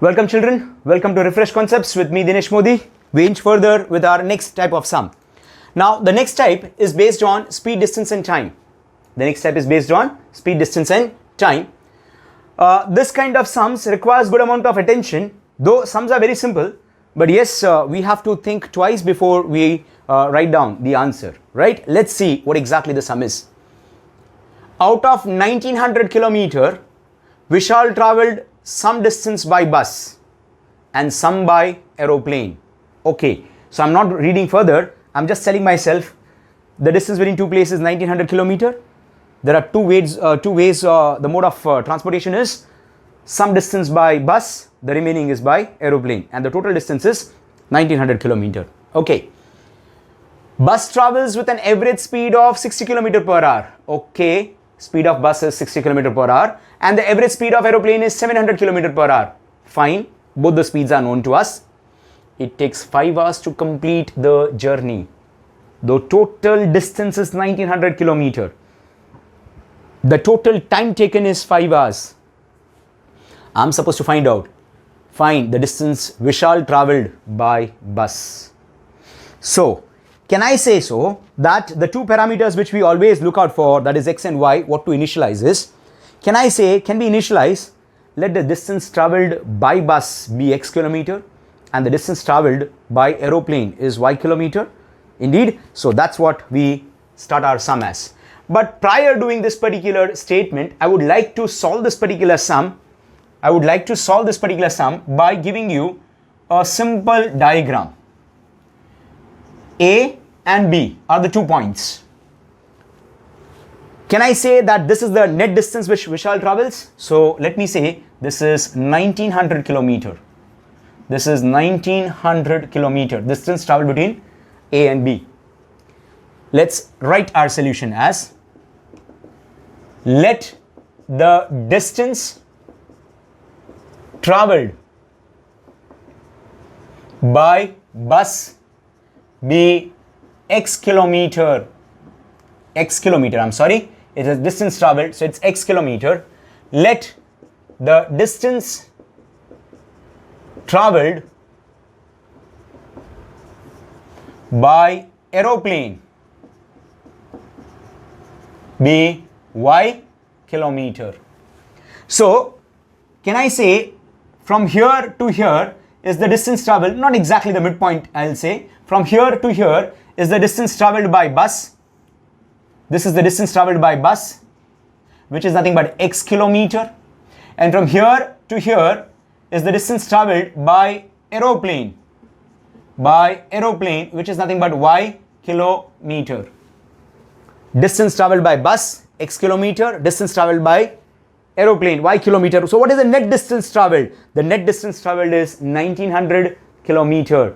Welcome children, welcome to Refresh Concepts with me Dinesh Modi. We inch further with our next type of sum. Now the next type is based on speed, distance and time. This kind of sums requires good amount of attention, though sums are very simple, but yes, we have to think twice before we write down the answer, right? Let's see what exactly the sum is. Out of 1900 kilometer, Vishal traveled some distance by bus and some by aeroplane. Okay, so I'm not reading further. I'm just telling myself the distance between two places 1900 kilometer. There are two ways. The mode of transportation is some distance by bus, the remaining is by aeroplane, and the total distance is 1900 kilometer. Okay. Bus travels with an average speed of 60 km per hour. Okay. Speed of bus is 60 km per hour and the average speed of aeroplane is 700 km per hour. Fine, both the speeds are known to us. It takes 5 hours to complete the journey. The total distance is 1900 km. The total time taken is 5 hours. I'm supposed to find the distance Vishal traveled by bus. So, can I say so that the two parameters which we always look out for, that is x and y, what to initialize is, can we initialize, let the distance traveled by bus be x kilometer and the distance traveled by aeroplane is y kilometer? Indeed, so that's what we start our sum as. But prior doing this particular statement, I would like to solve this particular sum. By giving you a simple diagram. A and B are the 2 points. Can I say that this is the net distance which Vishal travels? So let me say this is 1900 kilometer. This is 1900 kilometer distance traveled between A and B. Let's write our solution as, let the distance traveled by bus be x kilometer, it is distance traveled, so it's x kilometer. Let the distance traveled by aeroplane be y kilometer. So, can I say from here to here is the distance traveled, not exactly the midpoint, I'll say. From here to here is the distance traveled by bus. This is the distance traveled by bus, which is nothing but x kilometer. And from here to here is the distance traveled by aeroplane, which is nothing but y kilometer. Distance traveled by bus, x kilometer, distance traveled by aeroplane, y kilometer. So what is the net distance traveled? The net distance traveled is 1900 kilometer.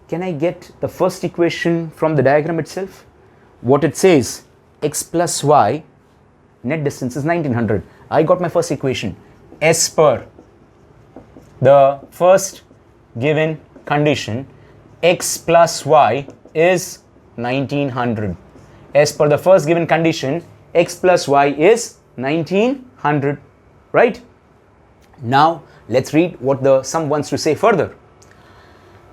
Can I get the first equation from the diagram itself? What it says, x plus y, net distance is 1900. I got my first equation. As per the first given condition, x plus y is 1900. As per the first given condition, x plus y is 1900, right? Now, let's read what the sum wants to say further.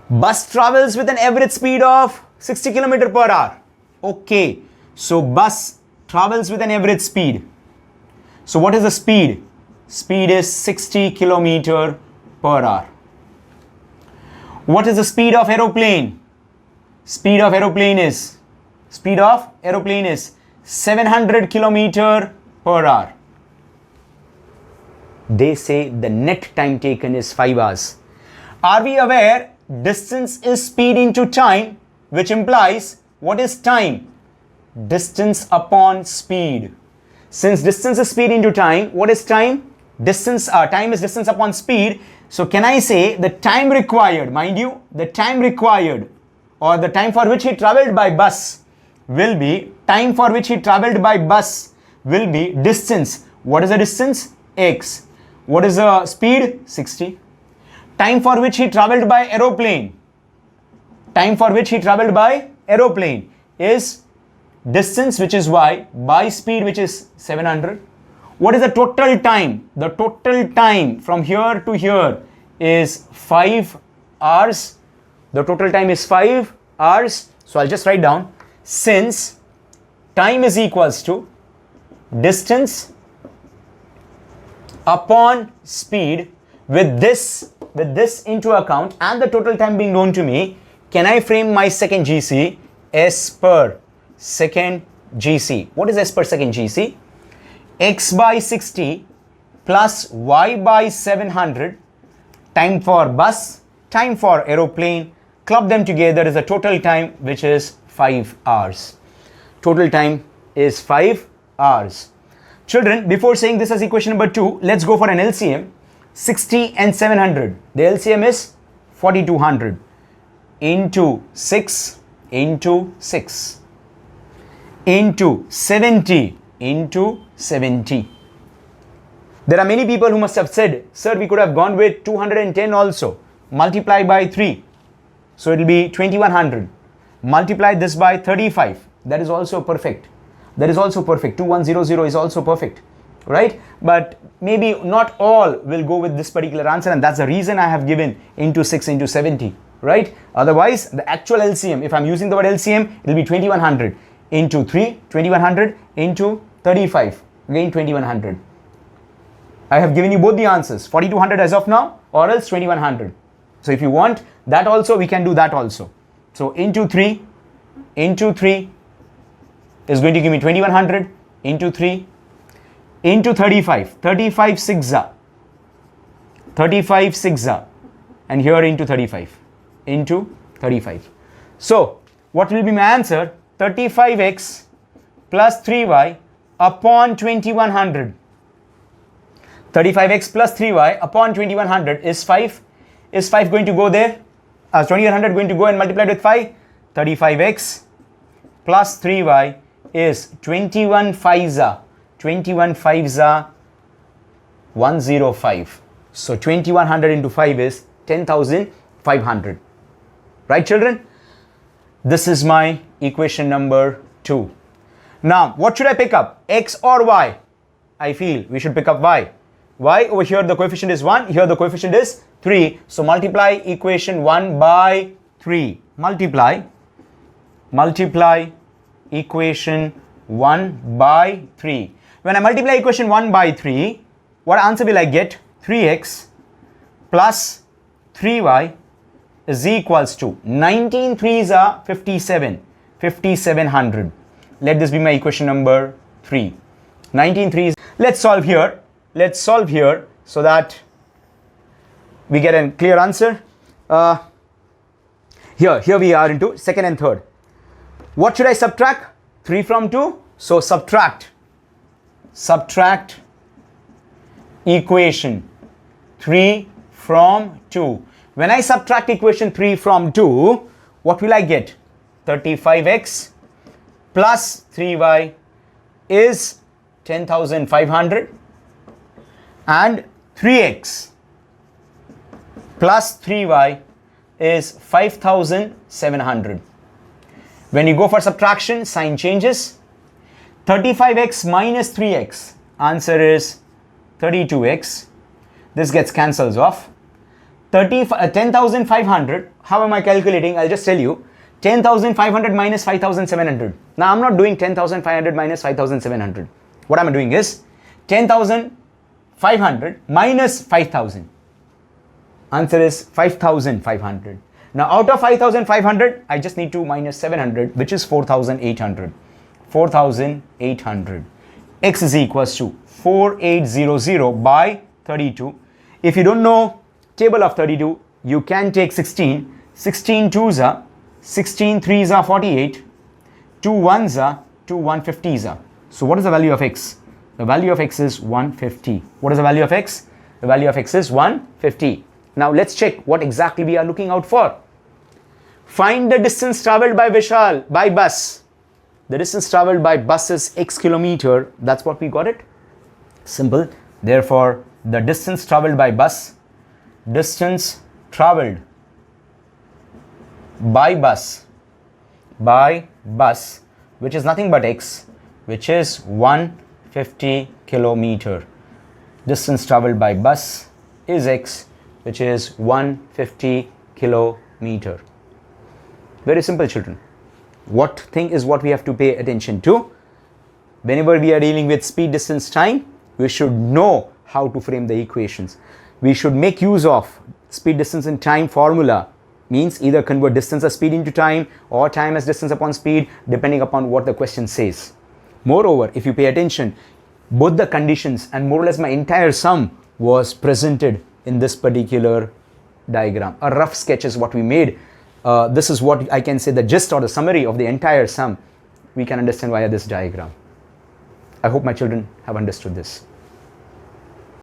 Bus travels with an average speed of 60 km per hour. Okay, so bus travels with an average speed. So what is the speed? Speed is 60 km per hour. What is the speed of aeroplane? Speed of aeroplane is 700 km per hour. They say the net time taken is 5 hours. Are we aware distance is speed into time, which implies what is time? Distance upon speed. Since distance is speed into time, what is time? Time is distance upon speed. So can I say the time required, mind you, the time required or the time for which he traveled by bus will be distance. What is the distance? X. What is the speed? 60. Time for which he traveled by aeroplane. Is distance, which is y, by speed, which is 700. What is the total time? The total time from here to here is 5 hours. The total time is 5 hours. So I'll just write down, since time is equals to distance upon speed, with this into account and the total time being known to me, can I frame my second GC S per second GC? What is S per second GC? X by 60 plus Y by 700, time for bus, time for aeroplane, club them together is the total time, which is 5 hours. Total time is 5 hours. Children, before saying this as equation number 2, let's go for an LCM. 60 and 700. The LCM is 4200 into 6 into 6 into 70 into 70. There are many people who must have said, sir, we could have gone with 210 also. Multiply by 3. So it will be 2100. Multiply this by 35. That is also perfect. That is also perfect. 2100 is also perfect. Right? But maybe not all will go with this particular answer, and that's the reason I have given into 6 into 70. Right? Otherwise, the actual LCM, if I'm using the word LCM, it will be 2100 into 3, 2100 into 35. Again 2100. I have given you both the answers, 4200 as of now or else 2100. So if you want that also, we can do that also. So into 3 is going to give me 2100 into 3 into 35. 35 6 and here into 35 into 35. So what will be my answer? 35x plus 3y upon 2100. 35x plus 3y upon 2100 is 5. Is 5 going to go there? 2100 going to go and multiplied with 5? 35x plus 3y is 21 5s. 21 5s 105. So 2100 into 5 is 10,500. Right, children? This is my equation number 2. Now, what should I pick up? X or Y? I feel we should pick up Y. Y over here the coefficient is 1, here the coefficient is 3. So multiply equation 1 by 3. Multiply equation 1 by 3. When I multiply equation 1 by 3, what answer will I get? 3x plus 3y is equals to 19 3s are 57. 5700. Let this be my equation number 3. 19 3s. Let's solve here. Let's solve here so that we get a clear answer. Here we are into second and third. What should I subtract? 3 from 2. So subtract equation 3 from 2. When I subtract equation 3 from 2, what will I get? 35x plus 3y is 10,500 and 3x plus 3y is 5,700. When you go for subtraction, sign changes. 35x minus 3x, answer is 32x. This gets cancels off. 10,500, how am I calculating? I'll just tell you. 10,500 minus 5,700. Now I'm not doing 10,500 minus 5,700. What I'm doing is 10,500 minus 5,000. Answer is 5,500. Now out of 5,500, I just need to minus 700, which is 4,800. 4,800. X is equals to 4800 by 32. If you don't know table of 32, you can take 16. 16 2s are 16 3s are 48. 2 1s are 2 150s are. So what is the value of x? The value of x is 150. What is the value of x? The value of x is 150. Now let's check what exactly we are looking out for. Find the distance traveled by Vishal by bus. The distance traveled by bus is x kilometer. That's what we got it. Simple. Therefore, the distance traveled by bus, distance traveled by bus, which is nothing but x, which is 150 kilometer. Distance traveled by bus is x, which is 150 kilometer. Very simple, children. What thing is what we have to pay attention to? Whenever we are dealing with speed, distance, time, we should know how to frame the equations. We should make use of speed, distance and time formula. Means either convert distance as speed into time or time as distance upon speed, depending upon what the question says. Moreover, if you pay attention, both the conditions and more or less my entire sum was presented in this particular diagram. A rough sketch is what we made. This is what I can say the gist or the summary of the entire sum. We can understand via this diagram. I hope my children have understood this.